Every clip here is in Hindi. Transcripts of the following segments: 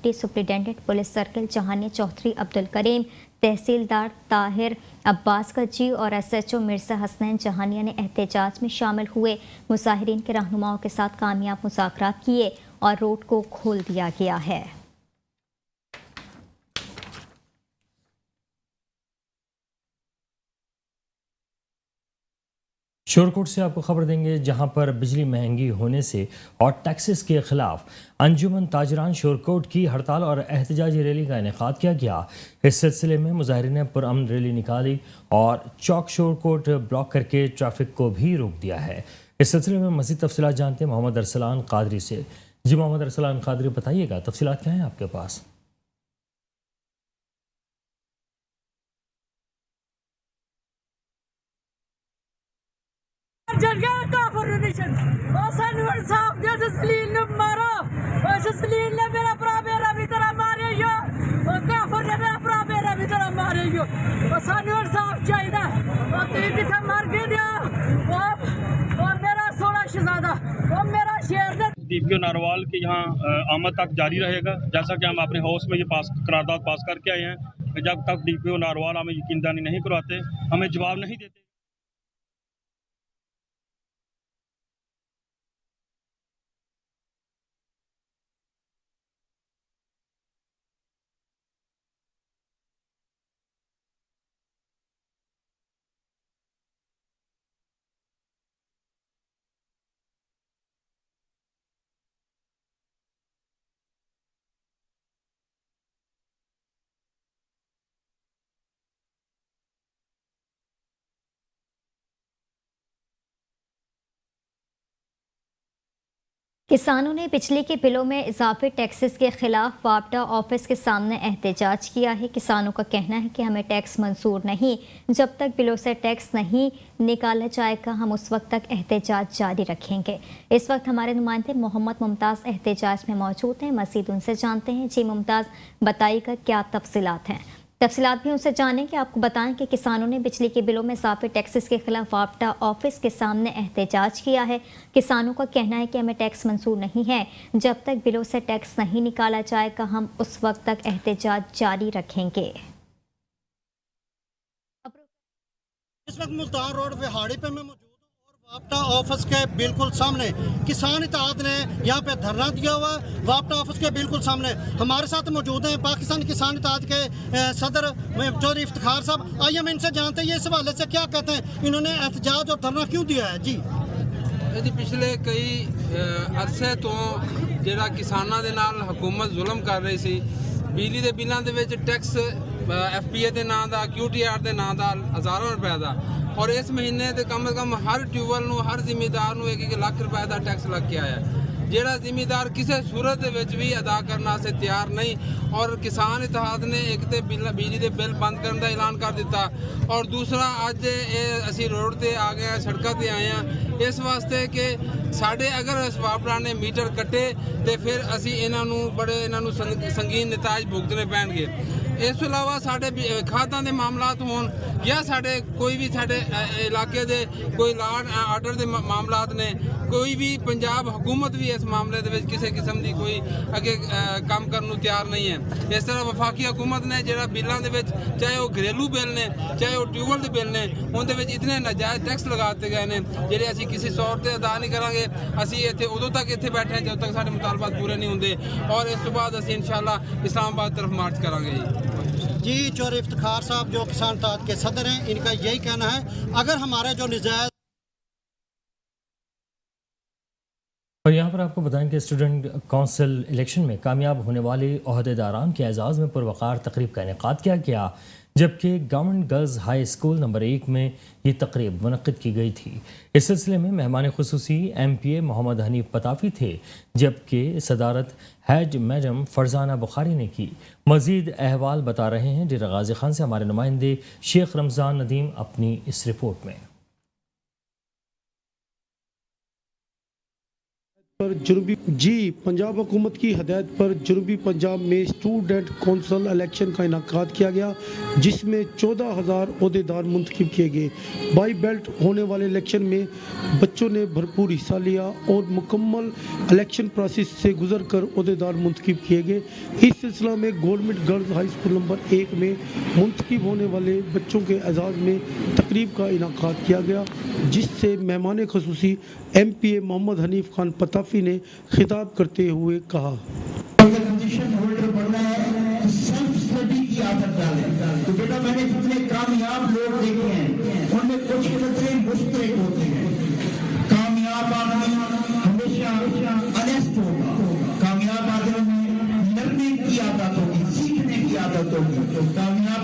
Deputy superintendent police circle Jahanian Chaudhry Abdul Karim, tehsildar Tahir Abbas Gajji और SHO मिर्जा हसनैन जहानिया ने एहतजाज में शामिल हुए मुजाहिरीन के रहनुमाओं के साथ कामयाब मुज़ाकरात किए और रोड को खोल दिया गया है। शोरकोट से आपको खबर देंगे, जहां पर बिजली महंगी होने से और टैक्सेस के खिलाफ अंजुमन ताजरान शोरकोट की हड़ताल और एहतजाजी रैली का इनेकाद किया गया। इस सिलसिले में मुजाहिरीन ने पुरअमन रैली निकाली और चौक शोरकोट ब्लॉक करके ट्रैफिक को भी रोक दिया है। इस सिलसिले में मज़ीद तफसीलात जानते हैं मोहम्मद अरसलान कादरी से। जी मोहम्मद अरसलान कादरी, बताइएगा तफसीलात क्या हैं आपके पास? DPO नारवाल के यहाँ आमद तक जारी रहेगा। जैसा कि हम अपने हाउस में ये करारदाद पास करके आए हैं, जब तक DPO नारवाल हमें यकीनदानी नहीं करवाते, हमें जवाब नहीं देते। किसानों ने बिजली के बिलों में इजाफी टैक्सेस के खिलाफ वापडा ऑफिस के सामने एहतजाज किया है। किसानों का कहना है कि हमें टैक्स मंजूर नहीं, जब तक बिलों से टैक्स नहीं निकाला जाएगा हम उस वक्त तक एहतजाज जारी रखेंगे। इस वक्त हमारे नुमाइंदे मोहम्मद मुमताज़ एहतजाज में मौजूद हैं, मज़ीद उनसे जानते हैं। जी मुमताज़, बताइएगा क्या तफसीलात हैं? तफसीलात भी उनसे जानें कि आपको बताएं कि किसानों ने बिजली के बिलों में इजाफी टैक्सेस के खिलाफ वापडा ऑफिस के सामने एहतजाज किया है। किसानों का कहना है कि हमें टैक्स मंजूर नहीं है, जब तक बिलों से टैक्स नहीं निकाला जाएगा हम उस वक्त तक एहतजाज जारी रखेंगे। इस वक्त मुल्तान रोड विहाड़ी पे मैं मौजूद हूँ और वापडा ऑफिस के बिल्कुल सामने किसान इत्तेहाद ने यहाँ पे धरना दिया हुआ। वापडा ऑफिस के बिल्कुल सामने हमारे साथ मौजूद हैं पाकिस्तान किसान इत्तेहाद के सदर चौधरी इफ्तिखार साहब। आइए हम इनसे जानते हैं ये इस हवाले से क्या कहते हैं, इन्होंने एहतजाज और धरना क्यों दिया है। जी जी पिछले कई अरसे तो ਜਿਹੜਾ किसानों के नाल हुकूमत जुल्म कर रही सी, बिजली के बिलों के टैक्स FPA के नाम का QTR के नाम का हज़ारों रुपए का, और इस महीने तो कम से कम हर ट्यूबवैल हर जिमीदार को 1-1 लाख रुपए का टैक्स लग के आया, ਜਿਹੜਾ ਜ਼ਿਮੀਦਾਰ ਕਿਸੇ सूरत भी अदा करने से तैयार नहीं। और किसान इत्तेहाद ने एक तो बिजली के बिल बंद करने का ऐलान कर दिता, और दूसरा अज असी रोड पर आ गए हैं, सड़कों पर आए हैं इस वास्ते कि साढ़े अगर वापडा ने मीटर कटे तो फिर असी इन्हों बड़े संगीन नताज भुगतने पैणगे। इस तो इलावा साढ़े खादां के मामलात होन या साढ़े कोई भी साढ़े इलाके के कोई लॉ एंड आर्डर के मामलात ने, कोई भी पंजाब हुकूमत भी इस मामले के किसी किस्म की कोई अगे काम करने तैयार नहीं है। इस तरह वफाकी हुकूमत ने जो बिलों के चाहे वो घरेलू बिल ने चाहे वो ट्यूबवैल के बिल ने उनके इतने नाजायज़ टैक्स लगाते गए हैं जोड़े असी किसी तौर पर अदा नहीं करांगे। असी इतने उदों तक इतने बैठे हैं जब तक साढ़े मुतालबात पूरे नहीं होंगे, और इस तो बाद असी इंशाअल्लाह इस्लामाबाद तरफ मार्च करांगे। जी चौधरी इफ्तिखार साहब जो किसान इत्तेहाद के सदर हैं, इनका यही कहना है अगर हमारे जो निजायज। और यहाँ पर आपको बताएं कि स्टूडेंट काउंसिल इलेक्शन में कामयाब होने वाले ओहदेदारान के एजाज़ में पुरवकार तकरीब का इनेकाद किया गया, जबकि government girls high school number 1 में ये तकरीब मुनक़्क़िद की गई थी। इस सिलसिले में मेहमान खुसूसी MPA मोहम्मद हनीफ पताफी थे, जबकि सदारत हैज मैडम फरजाना बुखारी ने की। मज़ीद अहवाल बता रहे हैं डेरा गाजी खान से हमारे नुमाइंदे शेख रमज़ान नदीम अपनी इस रिपोर्ट में। पर पंजाब हुकूमत की हदायत पर जनूबी पंजाब में स्टूडेंट कौंसल इलेक्शन का इनेकाद किया गया, जिसमें 14,000 ओहदेदार मुंतखब किए गए। बाई बेल्ट होने वाले इलेक्शन में बच्चों ने भरपूर हिस्सा लिया और मुकम्मल इलेक्शन प्रोसेस से गुजर कर ओहदेदार मुंतखब किए गए। इस सिलसिला में government girls high school number 1 में मुंतखब होने वाले बच्चों के एजाज़ में तकरीब का इनेकाद किया गया, जिससे मेहमान खुसूसी MPA मोहम्मद हनीफ खान पताफी ने खिताब करते हुए कहा, अगर पोजीशन होल्डर बनना है तो सेल्फ स्टडी की आदत डालें। तो बेटा मैंने जितने कामयाब लोग देखे हैं उनमें कुछ नजरें मुश्तरक होती हैं। कामयाब आदमी हमेशा ऑनेस्ट होगा, कामयाब आदमी में लर्निंग की आदत होगी, सीखने की आदत होगी। तो कामयाब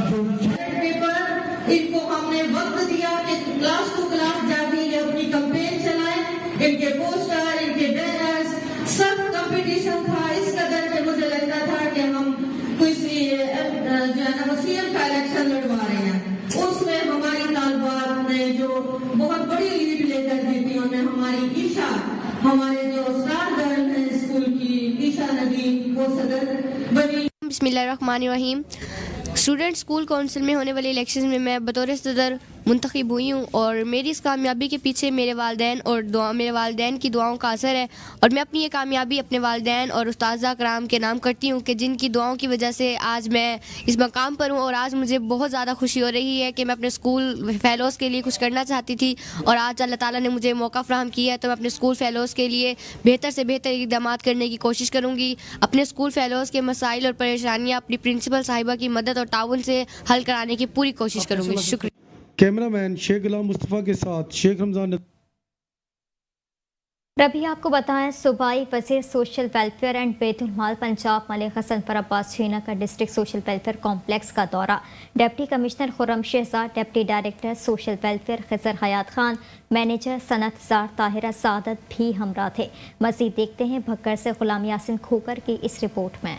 पेपर इनको हमने वक्त दिया कि क्लास टू क्लास जाके ये अपनी कैंपेन चलाएं, इनके पोस्टर, इनके बैनर्स, सब कंपटीशन था इस कदर के मुझे लगता था कि हम किसी जो है ना CM का इलेक्शन लड़वा रहे हैं। उसमें हमारी तालबात ने जो बहुत बड़ी लीड लेकर दी थी, उनमें हमारी ईशा, हमारे जो स्टार गर्ल है स्कूल की ईशा नदीम, वो सदर बनी। बिस्मिल्लाहिर्रहमानिर्रहीम। स्टूडेंट स्कूल काउंसिल में होने वाले इलेक्शन में मैं बतौर सदर मुंतखब हुई हूँ और मेरी इस कामयाबी के पीछे मेरे वालिदैन की दुआओं का असर है और मैं अपनी ये कामयाबी अपने वालिदैन और उस्ताज़ा कराम के नाम करती हूँ कि जिनकी दुआओं की वजह से आज मैं इस मकाम पर हूँ। और आज मुझे बहुत ज़्यादा खुशी हो रही है कि मैं अपने स्कूल फ़ेलोज़ के लिए कुछ करना चाहती थी और आज अल्लाह ताला ने मुझे मौका फ़राहम किया है, तो मैं अपने स्कूल फ़ेलोज़ के लिए बेहतर से बेहतर इक़दाम करने की कोशिश करूँगी। अपने स्कूल फ़ेलोज़ के मसाइल और परेशानियाँ अपनी प्रिंसिपल साहिबा की मदद और ताउन से हल कराने की पूरी कोशिश करूँगी। शुक्रिया। कैमरामैन शेख गुलाम मुस्तफ़ा के साथ शेख रमजान। अभी आपको बताएं, सूबाई वज़ीर सोशल वेलफेयर एंड बैतुल माल पंजाब मलिक हसन पर अब्बास छीना का डिस्ट्रिक्ट सोशल वेलफेयर कॉम्प्लेक्स का दौरा। Deputy commissioner Khurram Shahzad, deputy director social welfare Khizar Hayat Khan, manager Sanatjar Tahira Saadat भी हमरा थे। मज़ीद देखते हैं भक्कर से गुलाम यासिन खोकर की इस रिपोर्ट में।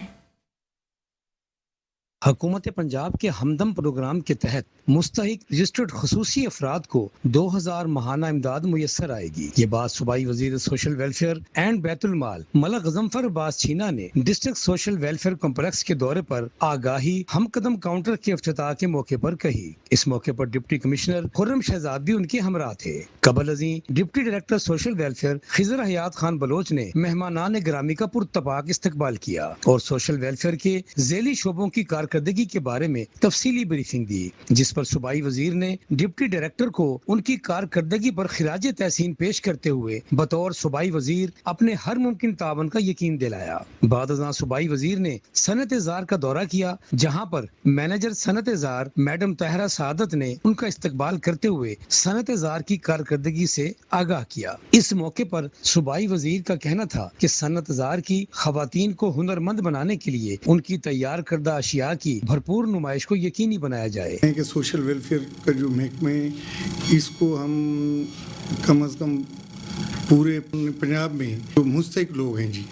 हुकूमत पंजाब के हमदम प्रोग्राम के तहत मुस्तहिक रजिस्टर्ड खसूसी अफराद को 2000 माहाना इमदाद मुयसर आएगी। ये बात सूबाई वजीर सोशल वेलफेयर एंड बैतुल माल मलिक गजनफर अब्बास छीना ने डिस्ट्रिक्ट सोशल वेलफेयर कॉम्प्लेक्स के दौरे पर आगाही हमकदम काउंटर के इफ्तिताह के मौके पर कही। इस मौके पर डिप्टी कमिश्नर खुर्रम शहजाद भी उनके हमरा थे। कबल अजी deputy director social welfare Khizar Hayat Khan Baloch ने मेहमानान ग्रामी का पुरतपाक इस्तकबाल किया और सोशल वेलफेयर के झेली शोबों की कारकर्दगी के बारे में तफसीली ब्रीफिंग दी, जिस पर सूबाई वजीर ने डिप्टी डायरेक्टर को उनकी कारकर्दगी पर खिराज तहसीन पेश करते हुए बतौर सूबाई वजीर अपने हर मुमकिन तावन का यकीन दिलाया। बाद अज़ां सूबाई वजीर ने सनत-ए-ज़ार का दौरा किया, जहां पर मैनेजर सनत-ए-ज़ार मैडम ताहिरा सादत ने उनका इस्तकबाल करते हुए सनत-ए-ज़ार की कारकर्दगी से आगाह किया। इस मौके पर सूबाई वजीर का कहना था कि सनत-ए-ज़ार की खवातीन को हुनरमंद बनाने के लिए उनकी तैयार करदा अशिया की भरपूर नुमाइश को यकीनी बनाया जाए। कि सोशल वेलफेयर का जो महकमा है, इसको हम कम से कम पूरे पंजाब में जो मुस्तहिक लोग हैं जी,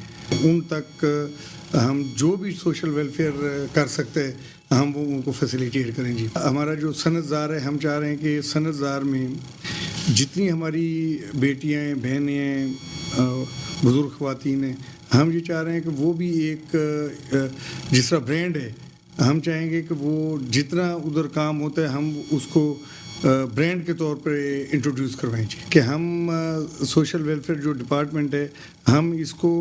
उन तक हम जो भी सोशल वेलफेयर कर सकते हैं हम वो उनको फैसिलिटेट करें जी। हमारा जो सनतज़ार है, हम चाह रहे हैं कि सनतज़ार में जितनी हमारी बेटियाँ हैं, बहनें हैं, बुज़ुर्ग ख़वातीन हैं, हम ये चाह रहे हैं कि वो भी एक जिस तरह ब्रांड है, हम चाहेंगे कि वो जितना उधर काम होता है हम उसको ब्रांड के तौर पर इंट्रोड्यूस करवाएं कि हम सोशल वेलफेयर जो डिपार्टमेंट है हम इसको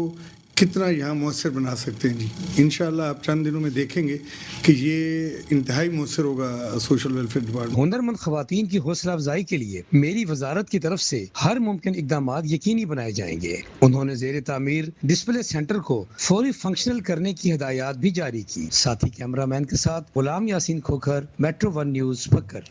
कितना यहाँ मुअस्सर बना सकते हैं जी। इंशाल्लाह आप चंद दिनों में देखेंगे कि ये इंतहाई मुअस्सर होगा सोशल वेलफेयर डिपार्टमेंट। हुनरमंद खवातीन की हौसला अफजाई के लिए मेरी वजारत की तरफ से हर मुमकिन इकदाम यकीनी बनाए जाएंगे। उन्होंने ज़ेरे तामीर डिस्प्ले सेंटर को फौरी फंक्शनल करने की हिदायत भी जारी की। साथ ही कैमरामैन के साथ गुलाम यासीन खोखर, मेट्रो 1 न्यूज़ बकर।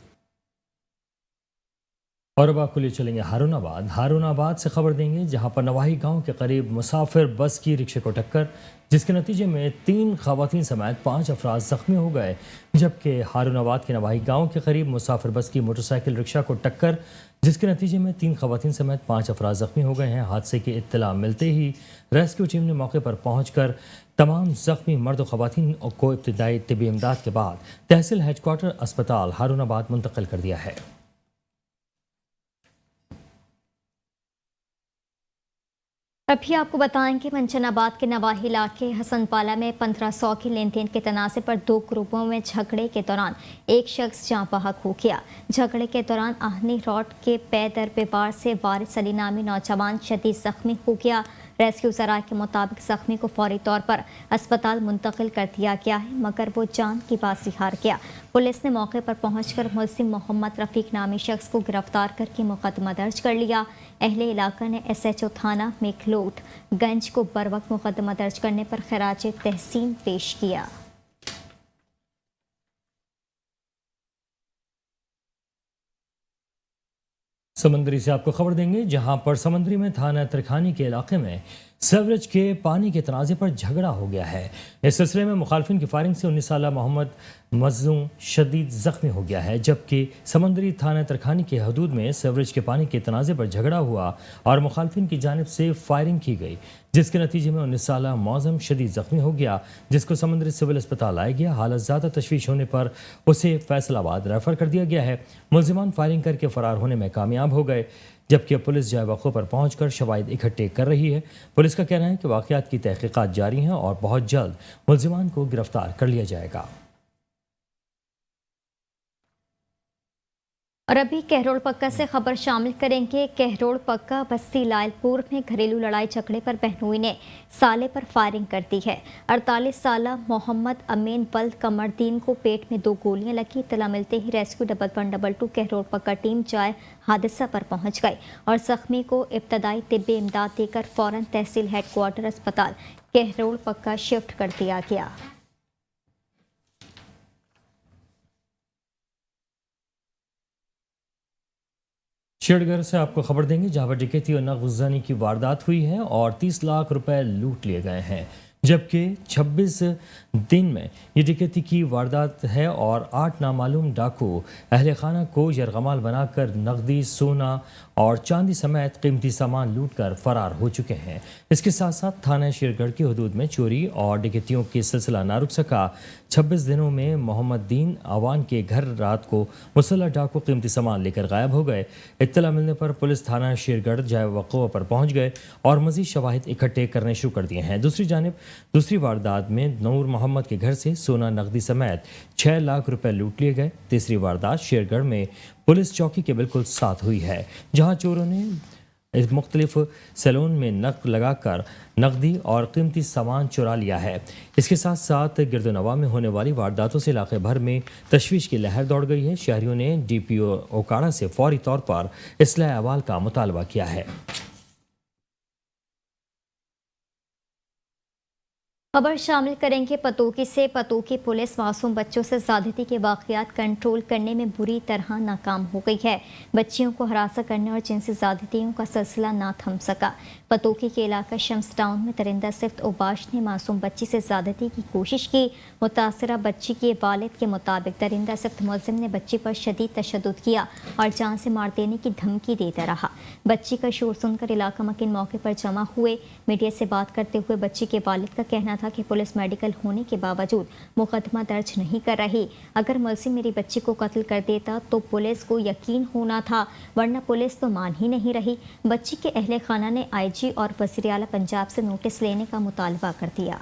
और अब आपको ले चलेंगे हारूनाबाद से खबर देंगे, जहां पर नवाही गांव के करीब मुसाफिर बस की रिक्शे को टक्कर, जिसके नतीजे में 3 खवातीन समेत 5 अफराद जख्मी हो गए। जबकि हारूनाबाद के नवाही गांव के करीब मुसाफिर बस की मोटरसाइकिल रिक्शा को टक्कर, जिसके नतीजे में 3 खवातीन समेत 5 अफराद जख्मी हो गए हैं। हादसे की इत्तला मिलते ही रेस्क्यू टीम ने मौके पर पहुंचकर तमाम जख्मी मर्द और खवातीन को इब्तदाई तिब्बी इमदाद के बाद तहसील हेडक्वार्टर अस्पताल हारूनाबाद मुंतकिल कर दिया है। अभी आपको बताएं कि मंचनाबाद के नवाही इलाके हसनपाला में 1500 के लेन देन के तनाज़े पर दो ग्रुपों में झगड़े के दौरान एक शख्स जाँ बहक हो गया। झगड़े के दौरान आहनी रोड के पे दर पे वार से वारिस अली नामी नौजवान शदीद जख्मी हो गया। रेस्क्यू ज़राए के मुताबिक जख्मी को फौरी तौर पर अस्पताल मुंतकिल कर दिया गया है, मगर वो जान की बाजी हार गया। पुलिस ने मौके पर पहुंचकर मुलजिम मोहम्मद रफ़ीक नामी शख्स को गिरफ्तार करके मुकदमा दर्ज कर लिया। अहले इलाका ने SHO थाना मेखलोट गंज को बरवक्त मुकदमा दर्ज करने पर खराज तहसीन पेश किया। समंदरी से आपको खबर देंगे, जहां पर समंदरी में थाना तरखानी के इलाके में सेवरेज के पानी के तनाज़े पर झगड़ा हो गया है। इस सिलसिले में मुखालफिन की फायरिंग से 19 साला मोहम्मद मजलूम शदीद जख्मी हो गया है, जबकि समंदरी थाना तरखानी के हदूद में सेवरेज के पानी के तनाज़े पर झगड़ा हुआ और मुखालफिन की जानिब से फायरिंग की गई, जिसके नतीजे में 19 साला मौजम शदीद जख्मी हो गया, जिसको समंदरी सिविल अस्पताल लाया गया। हालत ज़्यादा तशवीश होने पर उसे फैसलाबाद रेफर कर दिया गया है। मुलजिमान फायरिंग करके फरार होने में कामयाब हो गए, जबकि पुलिस जाए वक़्फ़े पर पहुंचकर शवाहिद इकट्ठे कर रही है। पुलिस का कहना है कि वाक़यात की तहक़ीक़ात जारी हैं और बहुत जल्द मुलजिमान को गिरफ्तार कर लिया जाएगा। और अभी कहरोड़ पक्का से खबर शामिल करेंगे। कहरोड़ पक्का बस्ती लालपुर में घरेलू लड़ाई झगड़े पर बहनोई ने साले पर फायरिंग कर दी है। 48 साला मोहम्मद अमीन बल्द कमरदीन को पेट में 2 गोलियां लगी। इत्तला मिलते ही रेस्क्यू 112 कहरोड़ पक्का टीम जाए हादसा पर पहुंच गई और जख्मी को इब्तदाई तिब्बी इमदाद देकर फौरन तहसील हेडक्वार्टर अस्पताल कहरोड़ पक्का शिफ्ट कर दिया गया। शेरगढ़ से आपको खबर देंगे, जहां पर डकैती और नगज़नी की वारदात हुई है और 30 लाख रुपए लूट लिए गए हैं, जबकि 26 दिन में ये डकैती की वारदात है और 8 नामालूम डाकू अहले खाना को यरगमाल बनाकर नकदी, सोना और चांदी समेत कीमती सामान लूट कर फरार हो चुके हैं। इसके साथ साथ थाना शेरगढ़ की हदूद में चोरी और डकैतियों की सिलसिला ना रुक सका। 26 दिनों में मोहम्मद दीन आवान के घर रात को मुसल्लह डाकू कीमती सामान लेकर गायब हो गए। इत्तला मिलने पर पुलिस थाना शेरगढ़ जाए वक़्फ़े पर पहुंच गए और मज़ीद शवाहिद इकट्ठे करने शुरू कर दिए हैं। दूसरी जानिब दूसरी वारदात में नूर मोहम्मद के घर से सोना, नकदी समेत 6 लाख रुपए लूट लिए गए। तीसरी वारदात शेरगढ़ में पुलिस चौकी के बिल्कुल साथ हुई है, जहां चोरों ने इस मुख्तलिफ सैलून में नक लगाकर नकदी और कीमती सामान चुरा लिया है। इसके साथ साथ गिरदोनवा में होने वाली वारदातों से इलाके भर में तशवीश की लहर दौड़ गई है। शहरियों ने DPO ओकाड़ा से फौरी तौर पर इस्लाह अहवाल का मुतालबा किया है। खबर शामिल करेंगे पतोकी से। पतोकी पुलिस मासूम बच्चों से ज़्यादती के वाक़यात कंट्रोल करने में बुरी तरह नाकाम हो गई है। बच्चियों को हरासा करने और जिनसी ज़्यादतियों का सिलसिला ना थम सका। पतोकी के इलाका शम्स टाउन में तरिंदा सिफ्त उबाश ने मासूम बच्ची से ज़्यादती की कोशिश की। मुतासरा बच्ची के वालिद के मुताबिक तरिंदा सिफ्त मुलजिम ने बच्ची पर शदीद तशद्दुद किया और जान से मार देने की धमकी देता रहा। बच्ची का शोर सुनकर इलाका मकीन मौके पर जमा हुए। मीडिया से बात करते हुए बच्ची के वालिद का कहना था कि पुलिस मेडिकल होने के बावजूद मुकदमा दर्ज नहीं कर रही। अगर मुलजिम मेरी बच्ची को कत्ल कर देता तो पुलिस को यकीन होना था, वरना पुलिस तो मान ही नहीं रही। बच्ची के अहले खाना ने IG और वज़ीर आला पंजाब से नोटिस लेने का मुतालबा कर दिया।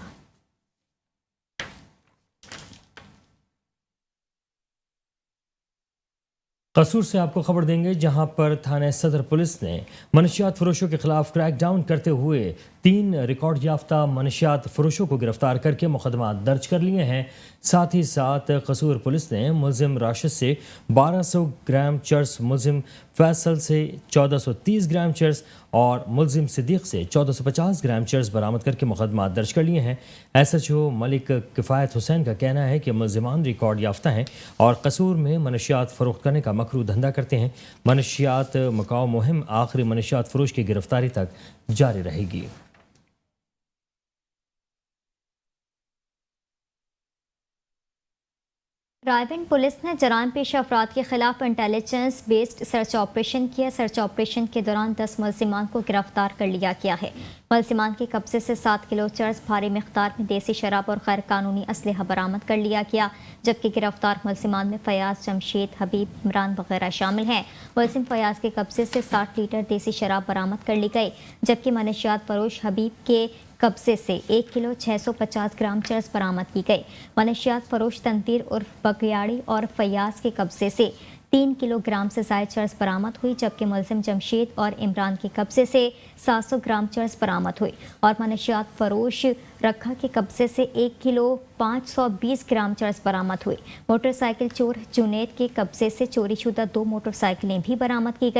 कसूर से आपको खबर देंगे, जहां पर थाना सदर पुलिस ने मनशियात फरोशों के खिलाफ क्रैकडाउन करते हुए 3 रिकॉर्ड याफ्ता मनशियात फरोशों को गिरफ्तार करके मुकदमा दर्ज कर लिए हैं। साथ ही साथ कसूर पुलिस ने मुलजिम राशिद से 1200 ग्राम चर्स, मुलजिम फैसल से 1430 ग्राम चर्स और मुलजिम सिद्दीक से 1450 ग्राम चर्स बरामद करके मुकदमा दर्ज कर लिए हैं। SHO मलिक किफ़ायत हुसैन का कहना है कि मुलजिमान रिकॉर्ड याफ्ता हैं और कसूर में मनशियात फ़रोख्त करने का मकरू धंधा करते हैं। मनशियात मकाओ मुहिम आखिरी मनशियात फरोश की गिरफ्तारी तक जारी रहेगी। रायबंद पुलिस ने जराइम पेश अफराद के खिलाफ इंटेलिजेंस बेस्ड सर्च ऑपरेशन किया। सर्च ऑपरेशन के दौरान 10 मुलजिमान को गिरफ्तार कर लिया गया है। मुलजिमान के कब्जे से 7 किलो चर्स, भारी मिकदार में देसी शराब और गैर कानूनी असलहा बरामद कर लिया गया, जबकि गिरफ्तार मुलजिमान में फयाज, जमशेद, हबीब, इमरान वगैरह शामिल हैं। मुलजिम फयाज के कब्जे से 60 लीटर देसी शराब बरामद कर ली गई, जबकि मनशियात फरोश हबीब के कब्जे से 1 किलो 650 ग्राम चर्स बरामद की गई। मनशियात फरोश तनवीर उर्फ बगियाड़ी और फयाज के कब्जे से 3 किलोग्राम से ज़ायद चर्स बरामद हुई, जबकि मुलजिम जमशेद और इमरान के कब्जे से 700 ग्राम चर्स बरामद हुई और मनशियात फरोश रखा के कब्जे से 1 किलो 520 ग्राम चर्स बरामद हुई। मोटरसाइकिल चोर जुनैद के कब्जे से चोरी शुदा 2 मोटरसाइकिलें भी बरामद की गई।